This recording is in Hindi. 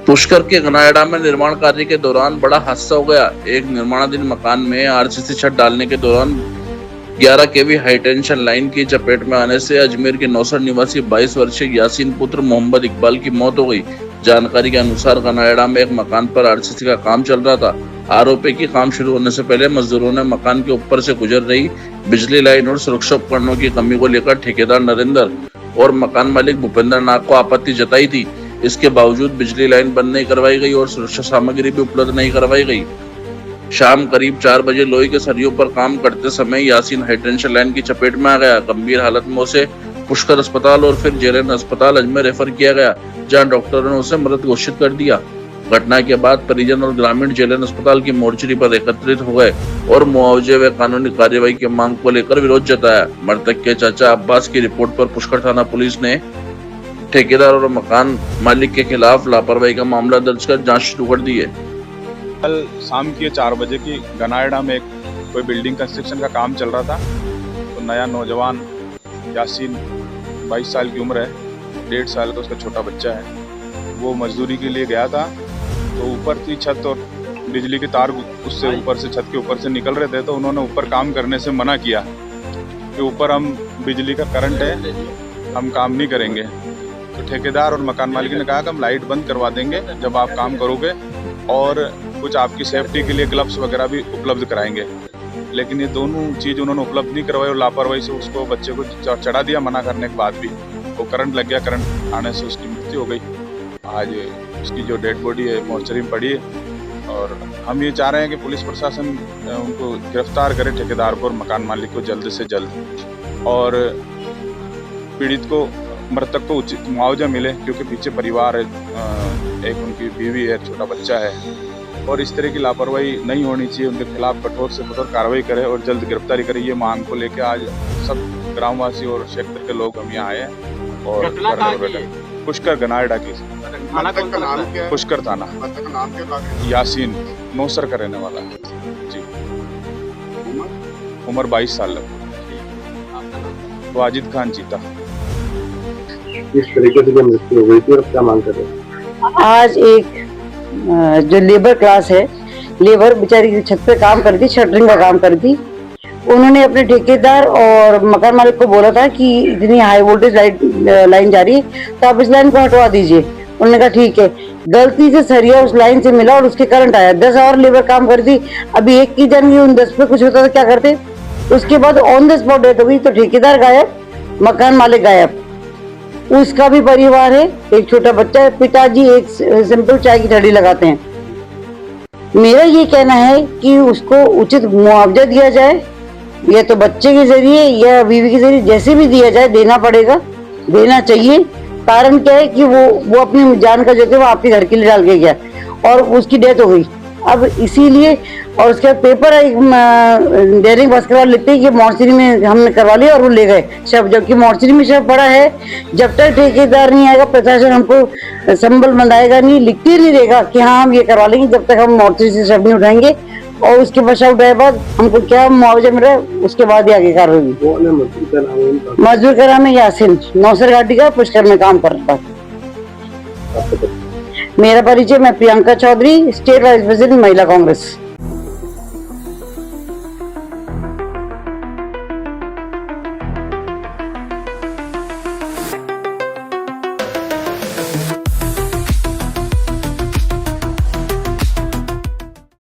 पुष्कर के गनायड़ा में निर्माण कार्य के दौरान बड़ा हादसा हो गया। एक निर्माणाधीन मकान में आरसीसी छत डालने के दौरान 11 केवी हाई टेंशन लाइन की चपेट में आने से अजमेर के नौसर निवासी 22 वर्षीय यासीन पुत्र मोहम्मद इकबाल की मौत हो गई। जानकारी के अनुसार गनायड़ा में एक मकान पर आरसीसी का काम चल रहा था। आरोप है कि काम शुरू होने से पहले मजदूरों ने मकान के ऊपर से गुजर रही बिजली लाइन और सुरक्षा उपकरणों की कमी को लेकर ठेकेदार नरेंद्र और मकान मालिक भूपेंद्र नाग को आपत्ति जताई थी। इसके बावजूद बिजली लाइन बंद नहीं करवाई गई और सुरक्षा सामग्री भी उपलब्ध नहीं करवाई गई। शाम करीब 4 बजे लोहे के सरियों पर काम करते समय यासीन हाईटेंशन लाइन की चपेट में आ गया। गंभीर हालत में उसे पुष्कर अस्पताल और फिर जेएलएन अस्पताल अजमेर रेफर किया गया, जहां डॉक्टरों ने उसे मृत घोषित कर दिया। घटना के बाद परिजन और ग्रामीण जेएलएन अस्पताल की मोर्चरी पर एकत्रित हो गए और मुआवजे व कानूनी कार्रवाई की मांग को लेकर विरोध जताया। मृतक के चाचा अब्बास की रिपोर्ट पर पुष्कर थाना पुलिस ने ठेकेदार और मकान मालिक के खिलाफ लापरवाही का मामला दर्ज कर जांच शुरू कर दी है। कल शाम की 4 बजे की गनायड़ा में कोई बिल्डिंग कंस्ट्रक्शन का काम चल रहा था, तो नया नौजवान यासीन 22 साल की उम्र है, 1.5 साल का उसका छोटा बच्चा है। वो मजदूरी के लिए गया था, तो ऊपर की छत और बिजली के तार उससे ऊपर से छत के ऊपर से निकल रहे थे, तो उन्होंने ऊपर काम करने से मना किया कि ऊपर हम बिजली का करंट है, हम काम नहीं करेंगे। तो ठेकेदार और मकान मालिक ने कहा कि हम लाइट बंद करवा देंगे जब आप काम करोगे, और कुछ आपकी सेफ्टी के लिए ग्लव्स वगैरह भी उपलब्ध कराएंगे। लेकिन ये दोनों चीज़ उन्होंने उपलब्ध नहीं करवाई और लापरवाही से उसको बच्चे को चढ़ा दिया मना करने के बाद भी। वो करंट लग गया, करंट आने से उसकी मृत्यु हो गई। आज उसकी जो डेड बॉडी है मोर्चरी में पड़ी है, और हम ये चाह रहे हैं कि पुलिस प्रशासन उनको गिरफ्तार करे, ठेकेदार को और मकान मालिक को जल्द से जल्द, और पीड़ित को मृतक को उचित मुआवजा मिले, क्योंकि पीछे परिवार है, एक उनकी बीवी है, छोटा बच्चा है, और इस तरह की लापरवाही नहीं होनी चाहिए। उनके खिलाफ कठोर से कठोर कार्रवाई करे और जल्द गिरफ्तारी करे। ये मांग को लेकर आज सब ग्रामवासी और क्षेत्र के लोग हम यहाँ आए हैं। और पुष्कर गनायड़ा की पुष्कर थाना, यासीन नौसर का रहने वाला है जी, उम्र 22 साल है। वाजिद खान जीता। इस तरीके से मृत्यु हो गई थी और क्या मांग कर रहे हैं? आज एक जो लेबर क्लास है, लेबर बेचारी छत पे काम करती, शटरिंग का काम करती, उन्होंने अपने ठेकेदार और मकान मालिक को बोला था कि इतनी हाई वोल्टेज लाइन जा रही है, तो आप इस लाइन को हटवा दीजिए। उन्होंने कहा ठीक है। गलती से सरिया उस लाइन से मिला और उसके करंट आया। 10 और लेबर काम करती, अभी एक की जान गई, उन 10 पे कुछ होता तो क्या करते। उसके बाद ऑन द स्पॉट डेथ हो गई। तो ठेकेदार गायब, मकान मालिक गायब, उसका भी परिवार है, एक छोटा बच्चा है, पिताजी एक सिंपल चाय की ठड़ी लगाते हैं। मेरा ये कहना है कि उसको उचित मुआवजा दिया जाए, या तो बच्चे के जरिए या बीवी के जरिए, जैसे भी दिया जाए, देना पड़ेगा, देना चाहिए। कारण क्या है कि वो अपनी जान का जो थे वो आपके घर के लिए डाल के गया और उसकी डेथ हो गई। अब इसीलिए, और उसके बाद पेपर दैनिक भास्कर वाले लिखते हैं कि मोर्चरी में हमने करवा लिया और वो ले गए शव, जबकि मोर्चरी में शव पड़ा है। जब तक ठेकेदार नहीं आएगा, प्रशासन हमको संबल बंधाएगा नहीं, लिखते नहीं रहेगा कि हाँ हम ये करवा लेंगे, जब तक हम मोर्चरी से शव नहीं उठाएंगे। और उसके बाद शव उठाए बाद हमको क्या मुआवजा मिल रहा है, उसके बाद ही आगे कार्रवाई। मजदूर का नाम है यासीन, नौसर घाटी का, पुष्कर में काम कर रहा था। मेरा परिचय, मैं Priyanka Chaudhary, state vice president Mahila Congress.